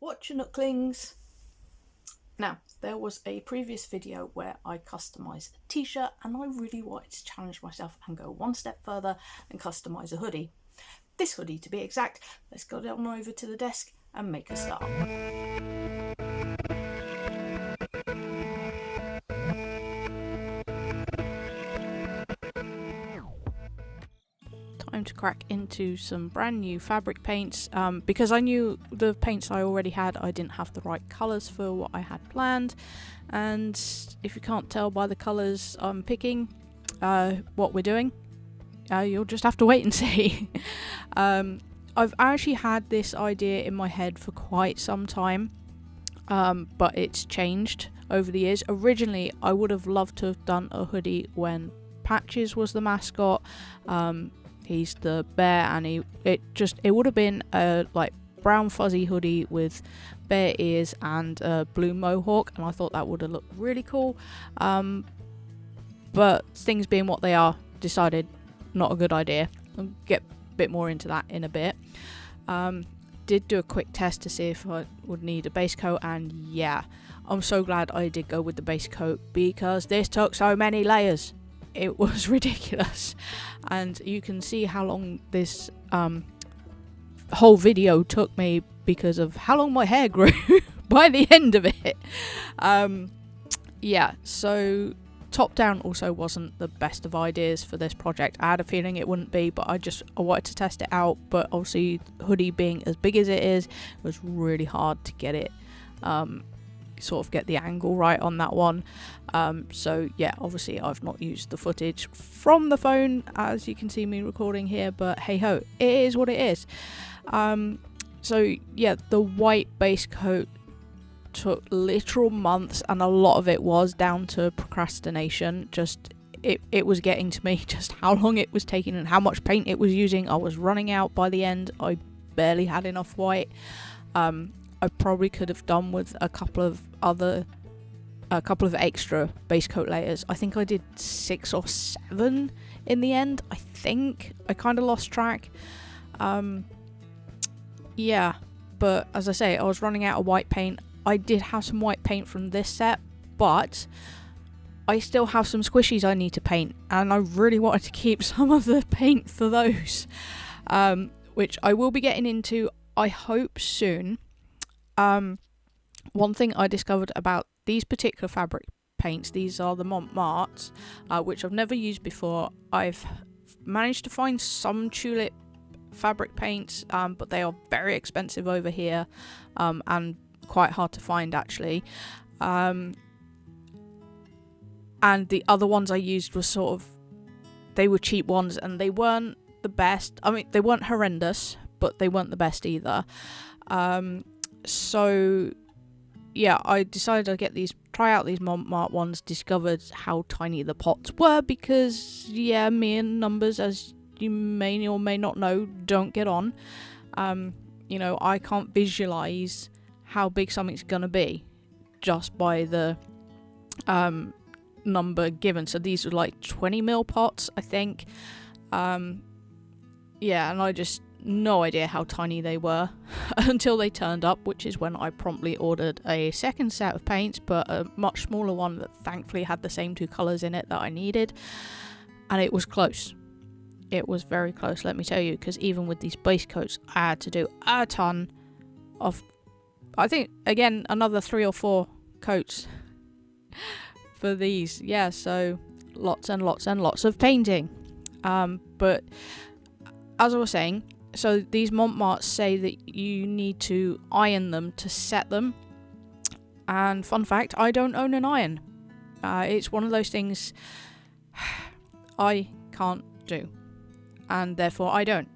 Wotcher Nooklings. Now, there was a previous video where I customised a t-shirt and I really wanted to challenge myself and go one step further and customise a hoodie. This hoodie to be exact. Let's go down over to the desk and make a start. Time to crack into some brand new fabric paints because I knew the paints I already had, I didn't have the right colours for what I had planned, and if you can't tell by the colours I'm picking what we're doing, you'll just have to wait and see. I've actually had this idea in my head for quite some time, but it's changed over the years. Originally I would have loved to have done a hoodie when Patches was the mascot. He's the bear, and it would have been a like brown fuzzy hoodie with bear ears and a blue mohawk, and I thought that would have looked really cool. But things being what they are, decided not a good idea. I'll get a bit more into that in a bit. Did do a quick test to see if I would need a base coat, and yeah, I'm so glad I did go with the base coat because this took so many layers. It was ridiculous, and you can see how long this whole video took me because of how long my hair grew by the end of it. Yeah, so top down also wasn't the best of ideas for this project. I had a feeling it wouldn't be, but I wanted to test it out. But obviously hoodie being as big as it is, it was really hard to get it sort of get the angle right on that one. So yeah, obviously I've not used the footage from the phone as you can see me recording here, but hey ho, it is what it is. So yeah, the white base coat took literal months, and a lot of it was down to procrastination. Just it was getting to me just how long it was taking and how much paint it was using. I was running out by the end. I barely had enough white. I probably could have done with a couple of extra base coat layers. I think I did 6 or 7 in the end. I think I kind of lost track. Yeah, but as I say, I was running out of white paint. I did have some white paint from this set, but I still have some squishies I need to paint, and I really wanted to keep some of the paint for those, which I will be getting into, I hope, soon. One thing I discovered about these particular fabric paints, these are the Montmartres, which I've never used before. I've managed to find some tulip fabric paints, but they are very expensive over here, and quite hard to find actually. And the other ones I used were they were cheap ones, and they weren't the best. I mean, they weren't horrendous, but they weren't the best either. So yeah, I decided I'd try out these Montmartre ones, discovered how tiny the pots were because, yeah, me and numbers, as you may or may not know, don't get on. I can't visualise how big something's going to be just by the number given. So these were like 20 ml pots, I think. Yeah, and I just no idea how tiny they were until they turned up, which is when I promptly ordered a second set of paints, but a much smaller one that thankfully had the same 2 colours in it that I needed, and it was close. It was very close, let me tell you, because even with these base coats I had to do a ton of, I think, again, another 3 or 4 coats for these. Yeah, so lots and lots and lots of painting. But as I was saying, so these Montmartres say that you need to iron them to set them. And fun fact, I don't own an iron. It's one of those things I can't do. And therefore I don't.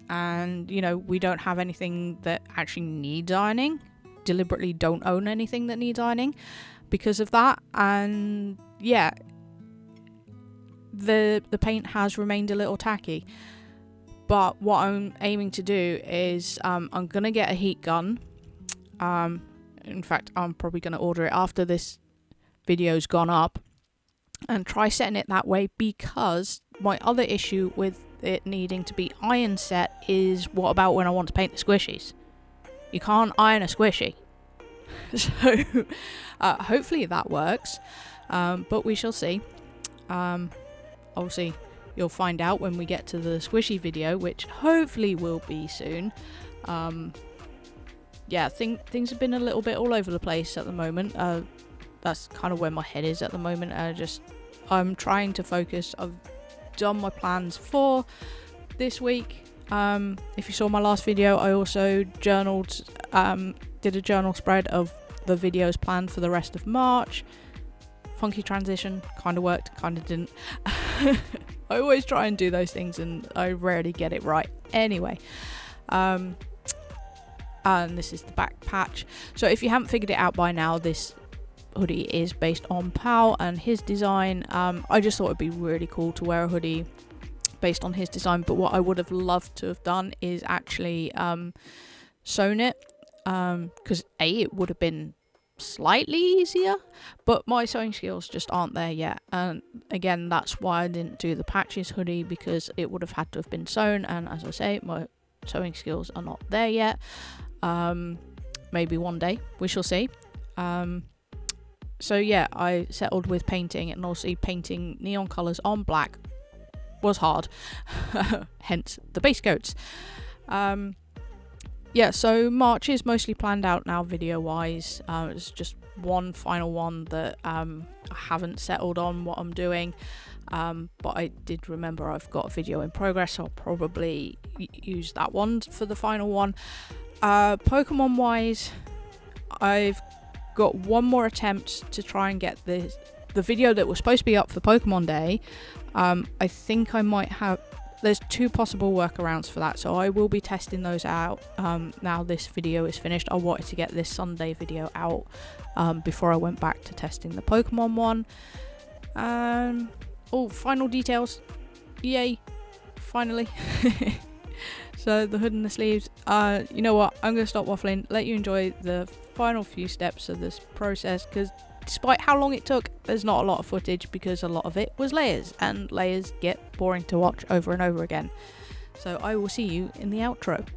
And, we don't have anything that actually needs ironing. Deliberately don't own anything that needs ironing because of that. And yeah, the paint has remained a little tacky. But what I'm aiming to do is I'm going to get a heat gun. In fact, I'm probably going to order it after this video's gone up and try setting it that way, because my other issue with it needing to be iron set is what about when I want to paint the squishies? You can't iron a squishy. So hopefully that works, but we shall see. Obviously you'll find out when we get to the squishy video, which hopefully will be soon. Yeah, things have been a little bit all over the place at the moment. That's kind of where my head is at the moment. I'm trying to focus. I've done my plans for this week. If you saw my last video, I also journaled, did a journal spread of the videos planned for the rest of March. Funky transition, kind of worked, kind of didn't. I always try and do those things and I rarely get it right. Anyway, and this is the back patch. So if you haven't figured it out by now, this hoodie is based on Pal and his design. I just thought it'd be really cool to wear a hoodie based on his design, but what I would have loved to have done is actually sewn it, because it would have been slightly easier, but my sewing skills just aren't there yet. And again, that's why I didn't do the patches hoodie, because it would have had to have been sewn, and as I say, my sewing skills are not there yet. Maybe one day, we shall see. So yeah, I settled with painting, and also painting neon colours on black was hard. Hence the base coats. Yeah, so March is mostly planned out now video wise. It's just one final one that I haven't settled on what I'm doing, but I did remember I've got a video in progress, so I'll probably use that one for the final one. Pokemon wise, I've got one more attempt to try and get the video that was supposed to be up for Pokemon Day. I think I might have, there's two possible workarounds for that, so I will be testing those out now this video is finished. I wanted to get this Sunday video out before I went back to testing the Pokemon one. Oh, final details, yay, finally. So the hood and the sleeves, you know what, I'm going to stop waffling, let you enjoy the final few steps of this process, because despite how long it took, there's not a lot of footage because a lot of it was layers, and layers get boring to watch over and over again. So I will see you in the outro.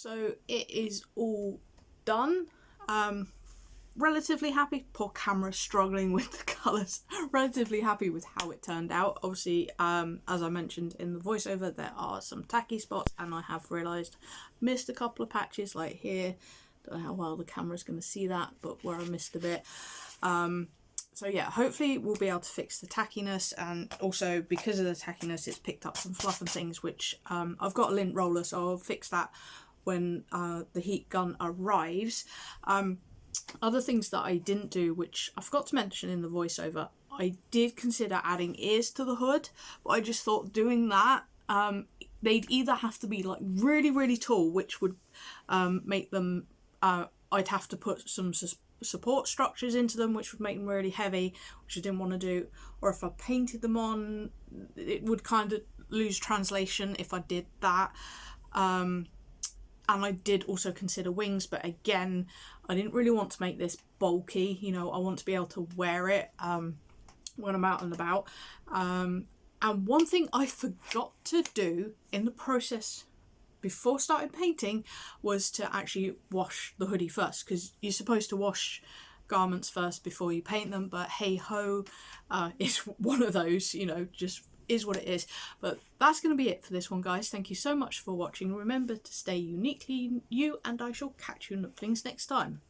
So it is all done. Relatively happy. Poor camera struggling with the colours. Relatively happy with how it turned out. Obviously, as I mentioned in the voiceover, there are some tacky spots, and I have realised missed a couple of patches like here. Don't know how well the camera's going to see that, but where I missed a bit. So yeah, hopefully we'll be able to fix the tackiness, and also because of the tackiness it's picked up some fluff and things, which I've got a lint roller, so I'll fix that when the heat gun arrives. Other things that I didn't do, which I forgot to mention in the voiceover, I did consider adding ears to the hood, but I just thought doing that, they'd either have to be like really, really tall, which would make them, I'd have to put some support structures into them, which would make them really heavy, which I didn't want to do, or if I painted them on, it would kind of lose translation if I did that. And I did also consider wings, but again, I didn't really want to make this bulky. You know, I want to be able to wear it when I'm out and about. And one thing I forgot to do in the process before starting painting was to actually wash the hoodie first, because you're supposed to wash garments first before you paint them, but hey ho, it's one of those, you know, just is what it is. But that's going to be it for this one, guys. Thank you so much for watching. Remember to stay uniquely you, and I shall catch you Nooklings next time.